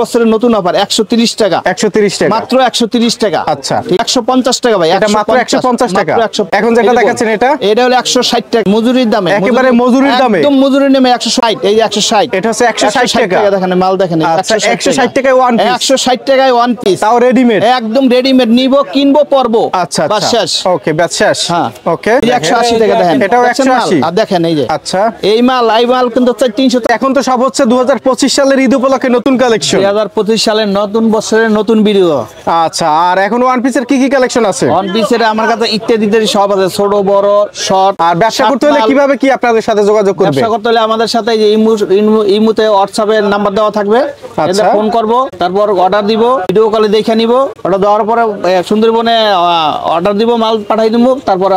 বছরের নতুন অফার 130 টাকা। 130 টাকা মাত্র 130 টাকা। আচ্ছা 150 টাকা ভাই, এটা মাত্র 150 টাকা। এখন যেটা দেখাচ্ছেন এটা হলো 160 টাকা মজুরির দামে, একেবারে মজুরির দামে, একদম মজুরির দামে 160। এই যে 160, এটা হচ্ছে 160 টাকা। দেখেন মাল দেখেন, 160 টাকায় ওয়ান পিস, 160 টাকায় ওয়ান পিস, তাও রেডিমেড, একদম রেডিমেড। নিব কিনবো পরবো। আচ্ছা বাস শেষ। ওকে বাস শেষ। হ্যাঁ ওকে 180 টাকা দেখেন, এটাও 180। আর দেখেন এই যে আচ্ছা এই মাল এই মাল কিন্তু 300। এখন তো সব হচ্ছে 2025 সালের ঈদ উপলক্ষে নতুন কালেকশন, 2025 সালের নতুন বছরের নতুন ভিডিও। আচ্ছা আর এখন ওয়ান পিসের কি কি কালেকশন আছে? ওয়ান পিসের আমার কাছে ইত্যাদি সব আছে, ছোট বড় শর্ট। আর ব্যবসা করতে হলে কিভাবে কি আপনাদের সাথে যোগাযোগ করবে? ব্যবসা করতে হলে আমাদের সাথে যে ইমুতে হোয়াটসঅ্যাপের নাম্বার দেওয়া থাকবে, এতে ফোন করব, তারপর অর্ডার দিব, ভিডিও কলে দেখে নিব। অর্ডার দেওয়ার পরে সুন্দরবনে অর্ডার দিব, মাল পাঠাই দিব, তারপর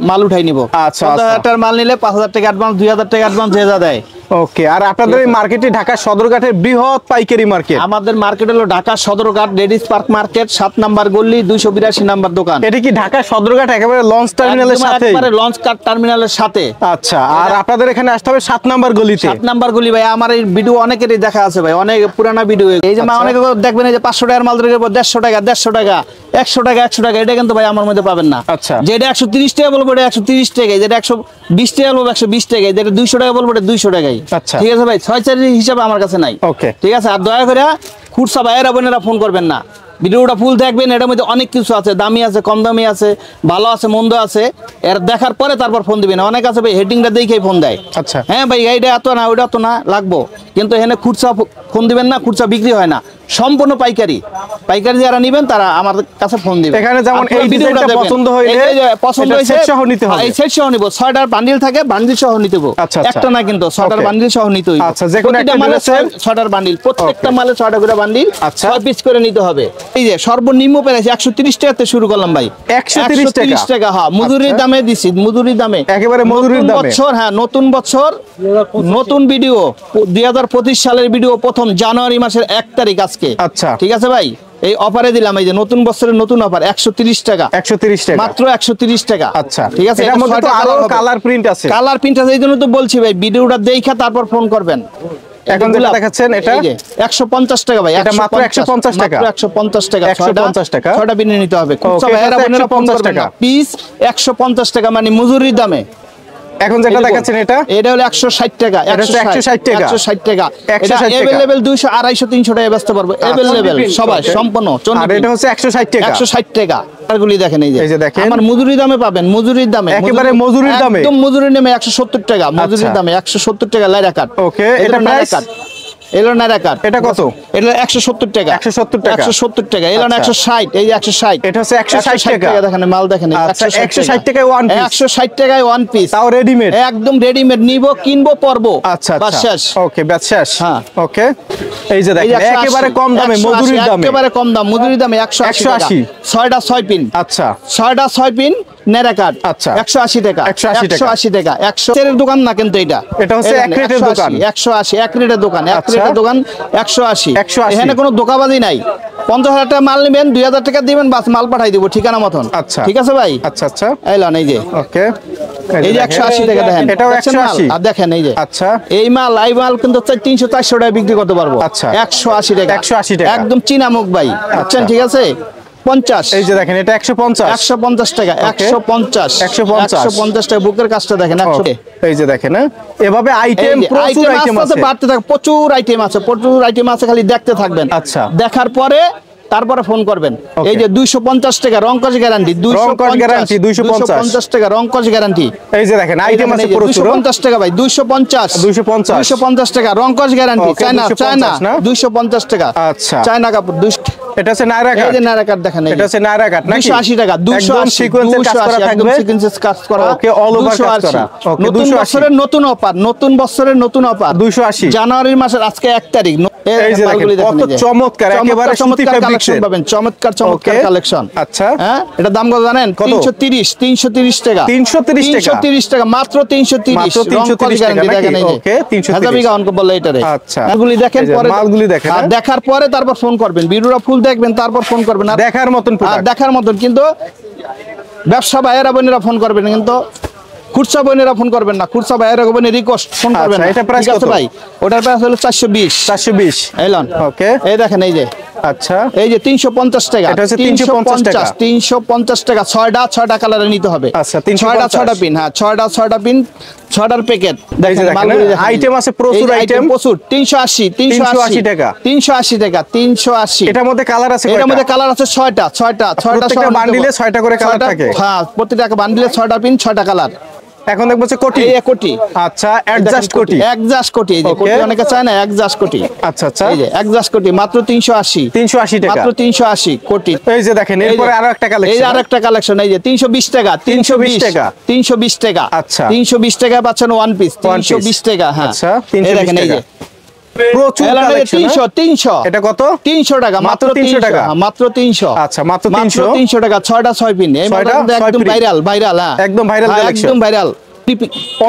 মাল উঠাই নিব। আচ্ছা 5000 টাকার মাল নিলে 5000 টাকা অ্যাডভান্স, 2000 টাকা অ্যাডভান্স যে যা দেয়। ওকে আর আপনাদের এই মার্কেটে ঢাকা সদরঘাটের বৃহৎ পাইকারি মার্কেট। আমাদের মার্কেট হলো Dhaka Sadarghat ladies park market, 7 number গলি, 282 নাম্বার দোকান। এটা কি ঢাকা সদরঘাট একেবারে লঞ্চ টার্মিনালের সাথে? একেবারে লঞ্চ টার্মিনালের সাথে। আচ্ছা আর আপনাদের এখানে আসতে হবে 7 নাম্বার গলিতে। 7 নাম্বার গলি ভাই। আমার এই ভিডিও অনেকেরই দেখা আছে ভাই, অনেক পুরানা ভিডিও। এই যে অনেকে দেখবেন এই যে 500 টাকার মাল ধরে 150 টাকা, 150 টাকা, 100 টাকা, 100 টাকা, এটা কিন্তু ভাই আমার মধ্যে পাবেন না। আচ্ছা যেটা 130 টাকা বলবো এটা 130 টাকা, যেটা 120 টাকা বলবো 120 টাকা, যেটা 200 টাকা বলবো এটা 200 টাকাই। আচ্ছা ঠিক আছে ভাই, 6-4 হিসাবে আমার কাছে নাই। ওকে ঠিক আছে। আর দয়া করে খুচরা ভাইয়েরা বোনেরা ফোন করবেন না, ভিডিওটা ফুল দেখবেন। এটার মধ্যে অনেক কিছু আছে, দামি আছে, কম দামি আছে, ভালো আছে, মন্দ আছে। এর দেখার পরে তারপর ফোন দিবেন। অনেক আছে ভাই হেডিংটা দেখেই ফোন দেয়। আচ্ছা হ্যাঁ ভাই এইটা এত না, ওইটা তো না লাগবো, কিন্তু এখানে খুচরা ফোন দিবেন না, খুচরা বিক্রি হয় না, সম্পূর্ণ পাইকারি। পাইকারি যারা নেবেন তারা আমার কাছে ফোন দিবেন। এখানে যেমন এই ভিডিওটা পছন্দ হইলে পছন্দ হইছে সেট সহ নিতে হবে। এই সেট সহ নিব, 6টার বান্ডিল থাকে, বান্ডিল সহ নিতে হবে। আচ্ছা একটা না কিন্তু 6টার বান্ডিল সহ নিতে হবে। আচ্ছা যে কোনো একটা মালে 6টার বান্ডিল, প্রত্যেকটা মালে 6টা করে বান্ডিল, আচ্ছা 6 পিস করে নিতে হবে। এই যে সর্বনিম্ন প্রাইস 130 টাকাতে শুরু করলাম ভাই। 130 টাকা। হ্যাঁ মজুরির দামে দিছি, মজুরির দামে, একেবারে মজুরির দামে। বছর হ্যাঁ নতুন বছর নতুন ভিডিও, 2025 সালের ভিডিও, প্রথম জানুয়ারি মাসের 1 তারিখ আজকে। আচ্ছা ঠিক আছে ভাই, এই অফারে দিলাম, এই যে নতুন বছরের নতুন অফার 130 টাকা। 130 টাকা মাত্র 130 টাকা। আচ্ছা ঠিক আছে। এর মধ্যে তো আরো কালার প্রিন্ট আছে। কালার প্রিন্ট আছে, এইজন্য তো বলছি ভাই ভিডিওটা দেখে তারপর ফোন করবেন। এখন যেটা দেখাচ্ছেন এটা 150 টাকা ভাই, এটা মাত্র 150 টাকা। মাত্র 150 টাকা, 150 টাকা 6টা বিনে নিতে হবে। খুচরা ভাইরা বোনেরা 50 টাকা পিস, 150 টাকা মানে মজুরির দামে। এখন যেটা দেখাচ্ছেন এটা হলো 160 টাকা। 160 টাকা 160 টাকা। এটা अवेलेबल 200 250 300 টাকা বেচতে পারবো। अवेलेबल সবাই সম্পূর্ণ। আর এটা হচ্ছে 160 টাকা। 160 টাকা। আরগুলি দেখেন এই যে দেখেন আমার মজুরি দামে পাবেন, মজুরির দামে, একেবারে মজুরির দামে, একদম মজুরির দামে 170 টাকা। মজুরির দামে 170 টাকা লাইরা কাট। ওকে এটা প্রাইস এলো নাইরা কাট। এটা কত? এটা 170 টাকা। 170 টাকা 170 টাকা। এলো না 160। এই যে 160, এটা হচ্ছে 160 টাকা। দেখেন মাল দেখেন, 160 টাকায় ওয়ান পিস, 160 টাকায় ওয়ান পিস, তাও রেডিমেড, একদম রেডিমেড। নিব কিনবো পরবো। আচ্ছা বাস শেষ। ওকে বাস শেষ। হ্যাঁ ওকে এই যে দেখেন একেবারে কম দামে মজুরির দামে, একেবারে কম দাম মজুরির দামে 180। 6টা 6 পিন। আচ্ছা 6টা 6 পিন নেরা কাট। আচ্ছা 180 টাকা। 180 টাকা। 100 এর দোকান না কিন্তু এটা হচ্ছে এক রেটের দোকান। 180 এক রেটের দোকান। এক রেটের দোকান 180। 180 এখানে কোনো দোকাবাজি নাই। 50,000 টাকা মাল নেবেন, 2000 টাকা দিবেন, বাস মাল পাঠাই দিব ঠিকানা মতন। আচ্ছা ঠিক আছে ভাই। আচ্ছা আচ্ছা এলান এই যে ওকে এই যে 180 টাকা দেখেন, এটাও 180। আর দেখেন এই যে আচ্ছা এই মাল কিন্তু 300-400 টাকা বিক্রি করতে পারবো। আচ্ছা 180 টাকা। 180 টাকা একদম চিনামুখ ভাই। আচ্ছা ঠিক আছে। 50 এই যে দেখেন এটা 150 150 টাকা। 150 টাকা। বুকের কাজটা দেখেন 100। এই যে দেখেন এভাবে আইটেম প্রচুর আইটেম আছে, বাড়তে থাকে, প্রচুর আইটেম আছে, প্রচুর আইটেম আছে, খালি দেখতে থাকবেন। আচ্ছা দেখার পরে তারপরে ফোন করবেন। এই যে 250 টাকা রংকশ গ্যারান্টি, 250 টাকা রংকশ গ্যারান্টি। এই যে দেখেন আইটেম আছে প্রচুর। 250 টাকা ভাই, 250 টাকা রংকশ গ্যারান্টি। চায়না 250 টাকা। আচ্ছা চায়না কাপড় 200। এটা আছে নায়রা কাট। এই যে নায়রা কাট দেখেন, এটা আছে নায়রা কাট নাকি? 280 টাকা। 280 সিকোয়েন্সের কাজ করা থাকবে, সিকোয়েন্সের কাজ করা। ওকে অল ওভার কাজ করা। ওকে নতুন বছরের নতুন অফার, নতুন বছরের নতুন অফার 280 জানুয়ারি মাসের আজকে 1 তারিখ। এই যে দেখেন কত চমৎকার, একেবারে সুতি ফেব্রিক্সের পাবেন, চমৎকার কালেকশন। আচ্ছা হ্যাঁ এটা দাম কত জানেন? 330 টাকা। 330 টাকা মাত্র। 330 টাকা দেখেন এই যে। ওকে 330 টাকা অঙ্ক বলে এটারে। আচ্ছা এগুলি দেখেন পরে, মালগুলি দেখেন, দেখার পরে তারপর ফোন করবেন। ভিডিওটা ফুল দেখবেন তারপর ফোন করবেন। আর দেখার মতন প্রোডাক্ট, দেখার মতন। কিন্তু ব্যবসা ভাইয়েরা বোনেরা ফোন করবেন, কিন্তু খুচরা বোনেরা ফোন করবেন না, খুচরা ভাইয়েরা বোনের রিকোয়েস্ট ফোন করবেন না। এটা প্রাইস ঠিক আছে কত ভাই? ওটার প্রাইস হলো 420। 420 এলন ওকে। এই দেখেন এই যে, আচ্ছা এই যে 350 টাকা, এটা হচ্ছে 350 টাকা। 350 টাকা, 6টা কালারে নিতে হবে। আচ্ছা, 350 6টা পিন, হ্যাঁ 6টা পিন, 6টার প্যাকেট। আইটেম আছে প্রচুর আইটেম, প্রচুর। 380 টাকা, 380 টাকা, 380। এটার মধ্যে কালার আছে, এটার মধ্যে কালার আছে 6টা। প্রত্যেকটা বান্ডিলে 6টা করে কালার থাকে। হ্যাঁ, প্রত্যেকটা বান্ডিলে 6টা পিন, 6টা কালার। এখন দেখবো হচ্ছে কোটি, এই কোটি। আচ্ছা অ্যাডজাস্ট কোটি, অ্যাডজাস্ট কোটি, এই যে কোটি অনেকে চায় না, অ্যাডজাস্ট কোটি। আচ্ছা আচ্ছা, এই যে অ্যাডজাস্ট কোটি মাত্র 380 টাকা, মাত্র 380 কোটি। এই যে দেখেন এরপরে আরো একটা কালেকশন, এই যে আরেকটা কালেকশন, এই যে 320 টাকা, 320 টাকা, 320 টাকা। আচ্ছা 320 টাকা পাচ্ছেন ওয়ান পিস, 320 টাকা। হ্যাঁ আচ্ছা, এই দেখেন এই যে প্রচুর কালেকশন। 300 এটা কত? 300 টাকা, মাত্র 300 টাকা, মাত্র 300। আচ্ছা মাত্র 300 টাকা, 6টা 6 পিন। এই একদম ভাইরাল, হ্যাঁ একদম ভাইরাল কালেকশন, একদম ভাইরাল।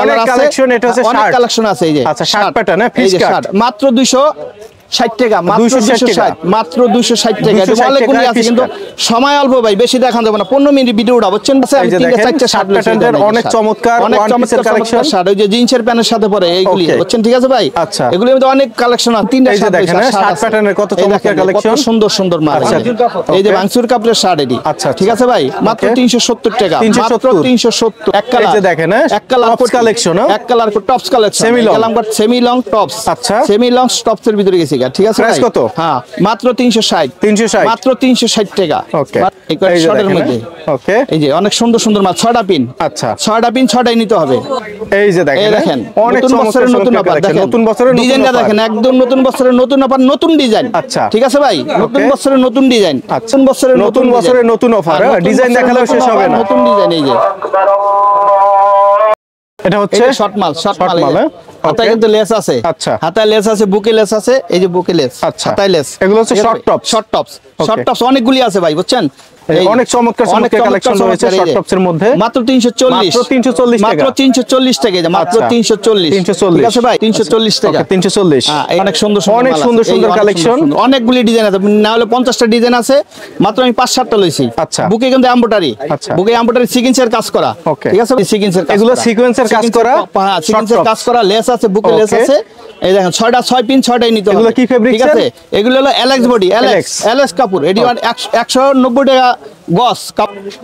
অনেক কালেকশন, এটা হচ্ছে অনেক শার্ট কালেকশন আছে। এই যে আচ্ছা শার্ট প্যাটার্ন, এই যে শার্ট মাত্র 260 টাকা, মাত্র 260, মাত্র 260 টাকা। এটা অনেকগুলি আছে কিন্তু সময় অল্প ভাই, বেশি দেখানো যাবে না, 15 মিনিট ভিডিওটা বুঝছেন। এই যে দেখেন শার্ট প্যাটার্নের অনেক চমৎকার, অনেক চমৎকার কালেকশন শার্ট, ওই যে জিন্সের প্যান্টের সাথে পরে এইগুলি বুঝছেন। ঠিক আছে ভাই? আচ্ছা এগুলির মধ্যে অনেক কালেকশন আছে। তিনটা এই যে দেখেন শার্ট প্যাটার্নের কত চমৎকার কালেকশন, কত সুন্দর সুন্দর মাল। এই যে ভাঙচুর কাপড়ের শার্ট এটি। আচ্ছা ঠিক আছে ভাই? মাত্র 370 টাকা, মাত্র 370। এক কালার, এই যে দেখেন এক কালার কালেকশন, এক colour tops collection, semi long tops. আচ্ছা সেমি লং টপসের ভিতরে গেছি। ঠিক আছে প্রাইস কত? হ্যাঁ মাত্র 360, মাত্র 360 টাকা। ওকে এই শর্টের মধ্যে ওকে, এই যে অনেক সুন্দর সুন্দর মাল, 6টা পিন। আচ্ছা 6টা পিন, 6টাই নিতে হবে। এই যে দেখেন অনেক নতুন বছরের নতুন অফার, দেখেন নতুন বছরের ডিজাইনটা দেখেন, একদম নতুন বছরের নতুন অফার, নতুন ডিজাইন। আচ্ছা ঠিক আছে ভাই? নতুন বছরের নতুন ডিজাইন, নতুন বছরের নতুন অফার, ডিজাইন দেখালেও শেষ হবে না, নতুন ডিজাইন। এই যে এটা হচ্ছে শর্ট মাল, শর্ট মাল। হাতায় কিন্তু লেস আছে, আচ্ছা হাতায় লেস আছে, বুকে লেস আছে। এই যে বুকে লেস, আচ্ছা হাতায় লেস। এগুলো হচ্ছে short top, short tops, short tops অনেকগুলি আছে ভাই বুঝছেন। অনেক চমৎকার চমৎকার কালেকশন রয়েছে শর্ট টপস এর মধ্যে। মাত্র 340, মাত্র 340 টাকা, মাত্র 340 টাকা। এই যে মাত্র 340, ঠিক আছে ভাই? 340 টাকা, 340। হ্যাঁ অনেক সুন্দর সুন্দর, অনেক সুন্দর সুন্দর কালেকশন, অনেকগুলি ডিজাইন আছে, না হলে 50টা ডিজাইন আছে, মাত্র আমি 5-7টা লইছি। আচ্ছা বুকে কিন্তু এমব্রয়ডারি, আচ্ছা বুকে এমব্রয়ডারি সিকোয়েন্সের কাজ করা। ঠিক আছে? সিকোয়েন্সের কাজ, এগুলো সিকোয়েন্সের কাজ করা, হ্যাঁ সিকোয়েন্সের কাজ করা, লেস আছে, বুকে লেস আছে। এই দেখেন 6টা 6 পিন, 6টাই নিতে হবে। এগুলো কি ফেব্রিক? ঠিক আছে? এগুলো হলো এলএক্স বডি, এলএক্স কাপড়। এটি 190 টাকা গস।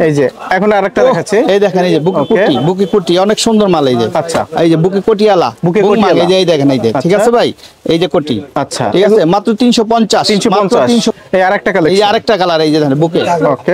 এই যে এখন আরেকটা দেখাচ্ছি, এই দেখেন এই যে বুকি কোটি, বুকি কোটি অনেক সুন্দর মাল। এই যে আচ্ছা এই যে বুকি কোটিয়ালা, বুকি কোটিয়ালা, এই যে এই দেখেন এই যে। ঠিক আছে ভাই? এই যে কোটি, আচ্ছা ঠিক আছে মাত্র 350, 350। এই আরেকটা কালার, এই যে আরেকটা কালার। এই যে দেখেন বুকে,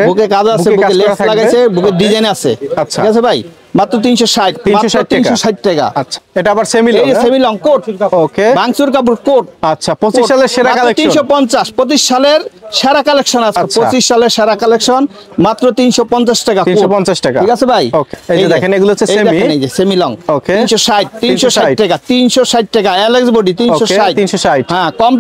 বুকে কাজ আছে, বুকে লেস লাগাইছে, বুকে ডিজাইন আছে। আচ্ছা ঠিক আছে ভাই? মাত্র 360, 360 টাকা। আচ্ছা এটা আবার সেমি লং, এই যে সেমি লং কোট। ওকে ভাঙচুর কাপড় কোট। আচ্ছা 25 সালের সেরা কালেকশন, 350, 25 সালের সেরা কালেকশন আছে। 25 সালের সেরা কালেকশন মাত্র 350 টাকা, 350 টাকা। ঠিক আছে ভাই? ওকে এই যে দেখেন এগুলো হচ্ছে সেমি, এই যে সেমি লং। ওকে 360 টাকা, 360 টাকা। LX body 360। হ্যাঁ কম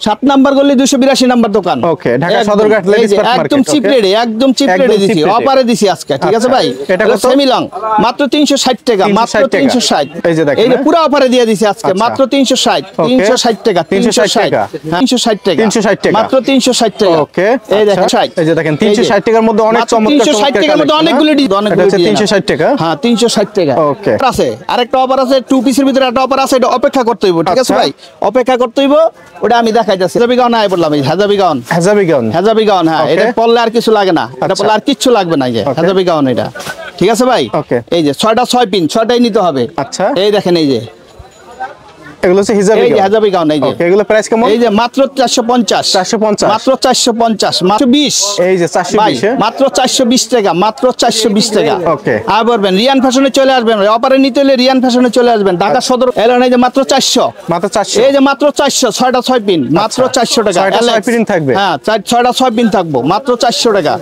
7 নাম্বার গলি 282 নাম্বার দোকান। Okay Dhaka Sadarghat ladies park market. একদম চিপ রেটে, একদম চিপ রেটে দিছি, অফারে দিছি আজকে। ঠিক আছে ভাই? এটা কত? সেমি লং মাত্র 360 টাকা, মাত্র 360। এই যে দেখেন এই যে পুরো অফারে দিয়ে দিছি আজকে, মাত্র 360, 360 টাকা, 360 টাকা, 360 টাকা, 360 টাকা, মাত্র 360 টাকা। ওকে এই দেখেন 60, এই যে দেখেন 360 টাকার মধ্যে অনেক চমৎকার 360 টাকার মধ্যে অনেকগুলো ডিজাইন, এটা হচ্ছে 360 টাকা। হ্যাঁ 360 টাকা। ওকে আছে আরেকটা অফার আছে, 2 পিসের ভিতরে একটা অফার আছে, এটা অপেক্ষা করতে হইব। ঠিক আছে ভাই? অপেক্ষা করতে হইব, ওটা আমি দেখাই যাচ্ছি। হেজাবি গাউন আই বললাম, হেজাবি গাউন, হেজাবি গাউন। হ্যাঁ এটা পরলে আর কিছু লাগে না, এটা পরলে আর কিচ্ছু লাগবে না। এই যে হেজাবি গাউন এটা। ঠিক আছে ভাই? ওকে এই যে 6টা 6 পিন, 6টাই নিতে হবে। আচ্ছা এই দেখেন এই যে এগুলো হচ্ছে হেজাবি গাউন। এই যে ওকে এগুলো প্রাইস কেমন? এই যে মাত্র 450, 450, মাত্র 450, মাত্র 20। এই যে 420, মাত্র 420 টাকা, মাত্র 420 টাকা। ওকে আর বলবেন রিয়ান ফ্যাশনে চলে আসবেন, অপারে নিতে হলে রিয়ান ফ্যাশনে চলে আসবেন, ঢাকা সদর। এলেন এই যে মাত্র 400, মাত্র 400। এই যে মাত্র 400, 6টা 6 পিন, মাত্র 400 টাকা। 6টা 6 পিন থাকবে। হ্যাঁ 6টা 6 পিন থাকবো, মাত্র 400 টাকা।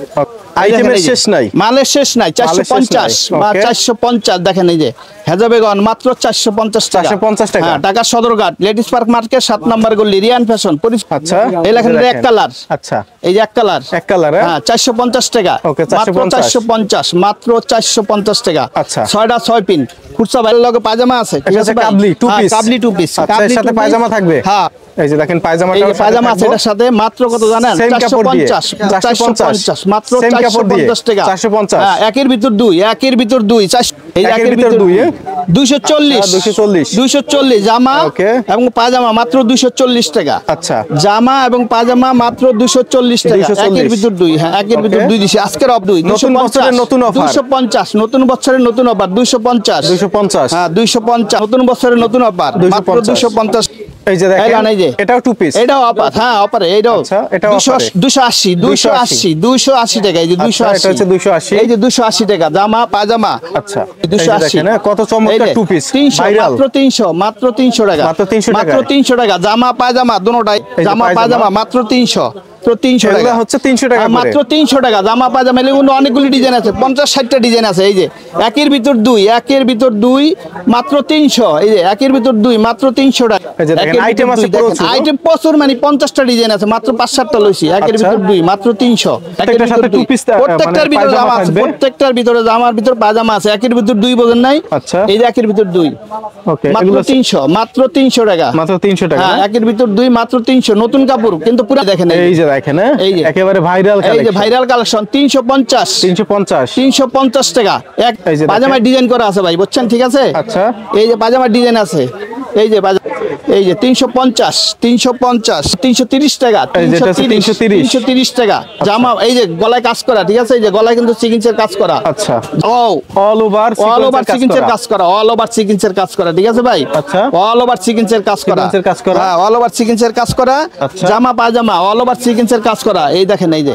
আইটেমের শেষ নাই, মালের শেষ নাই। 450 বা 450 দেখেন এই যে হেজাবে গাউন মাত্র 450 টাকা, 450 টাকা। হ্যাঁ Dhaka Sadarghat ladies park market 7 নম্বর গলি রিয়ান ফ্যাশন। আচ্ছা এই লেখেন এক কালার। আচ্ছা এই যে এক কালার, এক কালার। হ্যাঁ 450 টাকা। ওকে, মাত্র 450, মাত্র 450 টাকা। আচ্ছা 6টা 6 পিন। খুরসা ভাইয়ের লগে পাজামা আছে, ঠিক আছে ভাই? কাবলি টু পিস, কাবলি টু পিস, আচ্ছা এর সাথে পায়জামা থাকবে। হ্যাঁ এই যে দেখেন পায়জামাটা, এই যে পায়জামা আছে এটার সাথে, মাত্র কত জানেন? 450, 450 মাত্র 450 টাকা। 450, হ্যাঁ একের ভিতর দুই, একের ভিতর দুই, এই একের ভিতর দুই, 240, 240 জামা এবং পায়জামা মাত্র 240 টাকা। আচ্ছা জামা এবং পায়জামা মাত্র 240 টাকা, একের ভিতর দুই। হ্যাঁ একের ভিতর দুই দিছি আজকের অফ দুই। নতুন বছরের নতুন অফার 250, নতুন বছরের নতুন অফার 250, 250। হ্যাঁ 250 নতুন বছরের নতুন অফার মাত্র 250। এই যে দেখেন এই যে এটাও টু পিস, এটাও অফার। হ্যাঁ অফারে এটাও। আচ্ছা এটাও 280, 280 টাকা। এই যে 280, এটা হচ্ছে 280। এই যে 280 টাকা জামা পায়জামা। আচ্ছা 280 দেখেন কত চমৎকার টু পিস, 300, মাত্র 300, মাত্র 300 টাকা, মাত্র 300 টাকা, মাত্র 300 টাকা জামা পায়জামা দুটোটাই। জামা পায়জামা মাত্র 300, 300 টাকা হচ্ছে 300 টাকা করে, মাত্র 300 টাকা জামা পায়জামা। এগুলো অনেকগুলি ডিজাইন আছে, 50-60টা ডিজাইন আছে। এই যে একের ভিতর দুই, একের ভিতর দুই মাত্র 300। এই যে একের ভিতর দুই মাত্র 300 টাকা। এই যে দেখেন আইটেম আছে প্রচুর, আইটেম প্রচুর, মানে 50টা ডিজাইন আছে, মাত্র 5-7টা লইছি। একের ভিতর দুই মাত্র 300। এটার সাথে টু পিস, প্রত্যেকটার ভিতরে জামা আছে, প্রত্যেকটার ভিতরে জামার ভিতর পায়জামা আছে। একের ভিতর দুই বোঝেন নাই? আচ্ছা এই যে একের ভিতর দুই, ওকে মাত্র 300, মাত্র 300 টাকা, মাত্র 300 টাকা। হ্যাঁ একের ভিতর দুই মাত্র 300। নতুন কাপড় কিন্তু পুরো দেখেন। এই যে দেখেন এই যে একেবারে ভাইরাল কালেকশন, এই যে ভাইরাল কালেকশন 350, 350 টাকা। এক পায়জামার ডিজাইন করা আছে ভাই, বুঝছেন? ঠিক আছে। আচ্ছা এই যে পায়জামার ডিজাইন আছে, এই যে এই যে 350, 350, 330 টাকা, 330 টাকা জামা। এই যে গলায় কাজ করা, ঠিক আছে? এই যে গলায় কিন্তু সিকোয়েন্সের কাজ করা। আচ্ছা অল ওভার সিকোয়েন্সের কাজ করা, অল ওভার সিকোয়েন্সের কাজ করা, ঠিক আছে ভাই? আচ্ছা অল ওভার সিকোয়েন্সের কাজ করা, হ্যাঁ অল ওভার সিকোয়েন্সের কাজ করা। জামা পায়জামা অল ওভার সিকোয়েন্সের কাজ করা। এই দেখেন এই যে,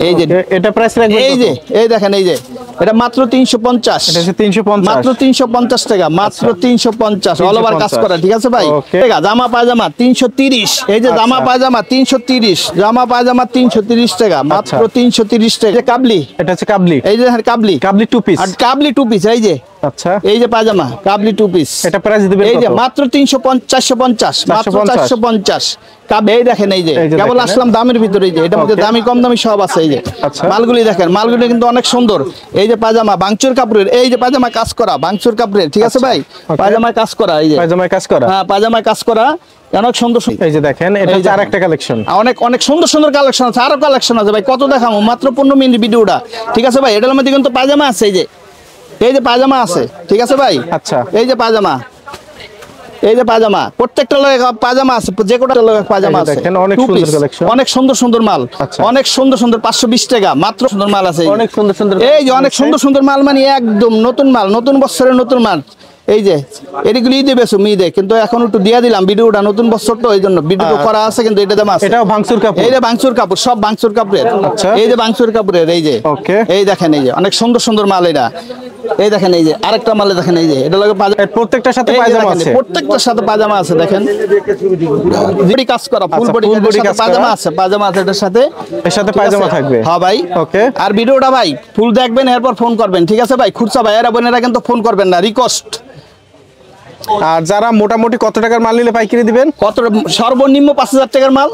এই যে এটা প্রাইস রাখবেন, এই যে এই দেখেন, এই যে এটা মাত্র 350, এটা হচ্ছে 350, মাত্র 350 টাকা, মাত্র 350 অল ওভার কাজ করা, ঠিক আছে ভাই? টাকা জামা পায়জামা 330, এই যে জামা পায়জামা 330, জামা পায়জামা 330 টাকা, মাত্র 330 টাকা। কাবলি, এটা হচ্ছে কাবলি, এই যে কাবলি, কাবলি টু পিস, আর কাবলি টু পিস। এই যে আচ্ছা এই যে পায়জামা কাবলি টু পিস, এটা প্রাইস দিবেন কত? এই যে মাত্র 450, মাত্র 450 কাবে। এই দেখেন এই যে কেবল আসলাম দামের ভিতরে, এই যে এটার মধ্যে দামি কম দামি সব আছে। এই যে মালগুলি দেখেন, মালগুলি কিন্তু অনেক সুন্দর। এই যে পায়জামা বাংচুর কাপড়ের, এই যে পায়জামা কাজ করা বাংচুর কাপড়ের, ঠিক আছে ভাই? পায়জামায় কাজ করা, এই যে পায়জামায় কাজ করা, হ্যাঁ পায়জামায় কাজ করা অনেক সুন্দর। এই যে দেখেন এটা হচ্ছে আরেকটা কালেকশন, অনেক অনেক সুন্দর সুন্দর কালেকশন আছে, আরো কালেকশন আছে ভাই। কত দেখাবো? মাত্র 15 মিনিট ভিডিওটা, ঠিক আছে ভাই? এটার মধ্যে কিন্তু পায়জামা আছে, এই যে এই যে পায়জামা আছে, ঠিক আছে ভাই? আচ্ছা এই যে পায়জামা, এই যে পায়জামা প্রত্যেকটা লগে পায়জামা আছে, যে কোটা লগে পায়জামা আছে। দেখেন অনেক সুন্দর কালেকশন, অনেক সুন্দর সুন্দর মাল, অনেক সুন্দর সুন্দর 520 টাকা মাত্র সুন্দর মাল আছে। অনেক সুন্দর সুন্দর, এই যে অনেক সুন্দর সুন্দর মাল, মানে একদম নতুন মাল, নতুন বছরের নতুন মাল। এই যে এগুলো ঈদে বেশি ঈদে, কিন্তু এখন একটু দিয়ে দিলাম ভিডিওটা, নতুন বছর তো এই জন্য ভিডিও করা আছে, কিন্তু এটা দাম আছে। এটাও ভাঙচুর কাপড়, এই যে ভাঙচুর কাপড়, সব ভাঙচুর কাপড়ের। আচ্ছা এই যে ভাঙচুর কাপড়ের, এই যে ওকে, এই দেখেন এই যে অনেক সুন্দর সুন্দর মাল এটা। এই দেখেন এই যে আরেকটা মালে দেখেন, এই যে এটা লাগে প্রত্যেকটার সাথে পায়জামা আছে, প্রত্যেকটার সাথে পায়জামা আছে। দেখেন বডি কাজ করা, ফুল বডি পায়জামা আছে, পায়জামা আছে এটার সাথে, এর সাথে পায়জামা থাকবে। হ্যাঁ ভাই ওকে। আর ভিডিওটা ভাই ফুল দেখবেন, এরপর ফোন করবেন, ঠিক আছে ভাই? খুচরা ভাইয়েরা বোনেরা কিন্তু ফোন করবেন না, রিকোয়েস্ট। আর যারা মোটামুটি কত টাকার মাল নিলে পাইকারি দিবেন? কত? সর্বনিম্ন 5000 টাকার মাল।